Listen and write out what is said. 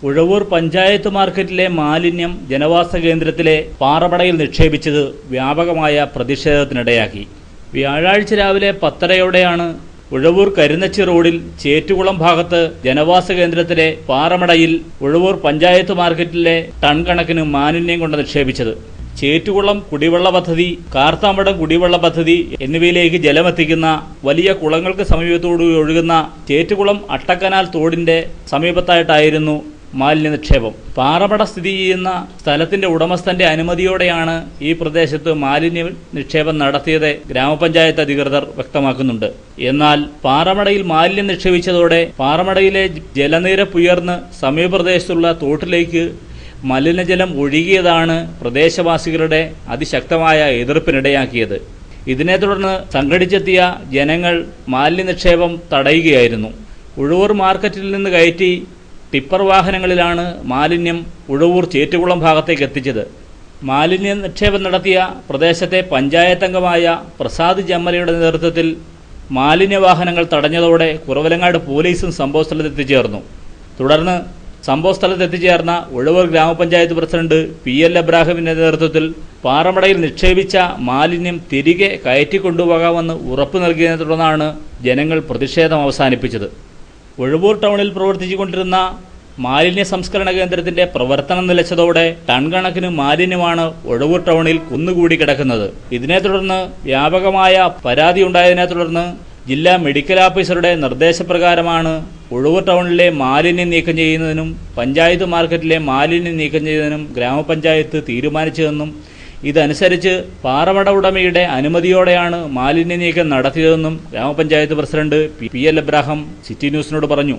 ഉഴവൂർ പഞ്ചായത്ത് മാർക്കറ്റിലെ മാലിന്യം ജനവാസ കേന്ദ്രത്തിലെ പാറമടയിൽ നിക്ഷേപിച്ചത് വ്യാപകമായ പ്രതിഷേധത്തിനിടയാക്കി. വ്യാഴാഴ്ച രാവിലെ 10:30യോടെയാണ് ഉഴവൂർ കരുന്നച്ചി റോഡിൽ ചേറ്റുകുളം ഭാഗത്ത് ജനവാസ കേന്ദ്രത്തിലെ പാറമടയിൽ ഉഴവൂർ പഞ്ചായത്ത് മാർക്കറ്റിലെ ടൺ കണക്കിന് മാലിന്യം കൊണ്ട് നിക്ഷേപിച്ചത്. ചേറ്റുകുളം കുടിവെള്ള പദ്ധതി, കാർത്താമടം കുടിവെള്ള പദ്ധതി എന്നിവയിലേക്ക് ജലമെത്തിക്കുന്ന വലിയ കുളങ്ങൾക്ക് സമീപത്തോടുകൂടി ഒഴുകുന്ന ചേറ്റുകുളം അട്ടക്കനാൽ തോടിന്റെ സമീപത്തായിട്ടായിരുന്നു മാലിന്യ നിക്ഷേപം. പാറമട സ്ഥിതി ചെയ്യുന്ന സ്ഥലത്തിന്റെ ഉടമസ്ഥന്റെ അനുമതിയോടെയാണ് ഈ പ്രദേശത്ത് മാലിന്യ നിക്ഷേപം നടത്തിയത് ഗ്രാമപഞ്ചായത്ത് അധികൃതർ വ്യക്തമാക്കുന്നുണ്ട്. എന്നാൽ പാറമടയിൽ മാലിന്യം നിക്ഷേപിച്ചതോടെ പാറമടയിലെ ജലനിരപ്പുയർന്ന് സമീപപ്രദേശത്തുള്ള തോട്ടിലേക്ക് മലിനജലം ഒഴുകിയതാണ് പ്രദേശവാസികളുടെ അതിശക്തമായ എതിർപ്പിനിടയാക്കിയത്. ഇതിനെ തുടർന്ന് സംഘടിച്ചെത്തിയ ജനങ്ങൾ മാലിന്യ നിക്ഷേപം തടയുകയായിരുന്നു. ഉഴവൂർ മാർക്കറ്റിൽ നിന്ന് കയറ്റി ടിപ്പർ വാഹനങ്ങളിലാണ് മാലിന്യം ഉഴവൂർ ചേറ്റുകുളം ഭാഗത്തേക്ക് എത്തിച്ചത്. മാലിന്യ നിക്ഷേപം നടത്തിയ പ്രദേശത്തെ പഞ്ചായത്ത് അംഗമായ പ്രസാദ് ജമ്മലയുടെ നേതൃത്വത്തിൽ മാലിന്യ വാഹനങ്ങൾ തടഞ്ഞതോടെ കുറവലങ്ങാട് പോലീസും സംഭവസ്ഥലത്ത് എത്തിച്ചേർന്നു. തുടർന്ന് സംഭവസ്ഥലത്ത് എത്തിച്ചേർന്ന ഉഴവൂർ ഗ്രാമപഞ്ചായത്ത് പ്രസിഡന്റ് PL എബ്രാഹിമിന്റെ നേതൃത്വത്തിൽ പാറമടയിൽ നിക്ഷേപിച്ച മാലിന്യം തിരികെ കയറ്റിക്കൊണ്ടുപോകാമെന്ന് ഉറപ്പു നൽകിയതിനെ തുടർന്നാണ് ജനങ്ങൾ പ്രതിഷേധം അവസാനിപ്പിച്ചത്. ഉഴവൂർ ടൗണിൽ പ്രവർത്തിച്ചുകൊണ്ടിരുന്ന മാലിന്യ സംസ്കരണ കേന്ദ്രത്തിന്റെ പ്രവർത്തനം നിലച്ചതോടെ ടൺ കണക്കിന് മാലിന്യമാണ് ഉഴവൂർ ടൗണിൽ കുന്നുകൂടി കിടക്കുന്നത്. ഇതിനെ തുടർന്ന് വ്യാപകമായ പരാതി ഉണ്ടായതിനെ തുടർന്ന് ജില്ലാ മെഡിക്കൽ ഓഫീസറുടെ നിർദ്ദേശപ്രകാരമാണ് ഉഴവൂർ ടൗണിലെ മാലിന്യം നീക്കം ചെയ്യുന്നതിനും പഞ്ചായത്ത് മാർക്കറ്റിലെ മാലിന്യം നീക്കം ചെയ്യുന്നതിനും ഗ്രാമപഞ്ചായത്ത് തീരുമാനിച്ചതെന്നും ഇതനുസരിച്ച് പാറമട ഉടമയുടെ അനുമതിയോടെയാണ് മാലിന്യ നീക്കം നടത്തിയതെന്നും ഗ്രാമപഞ്ചായത്ത് പ്രസിഡന്റ് PL എബ്രാഹിം സിറ്റി ന്യൂസിനോട് പറഞ്ഞു.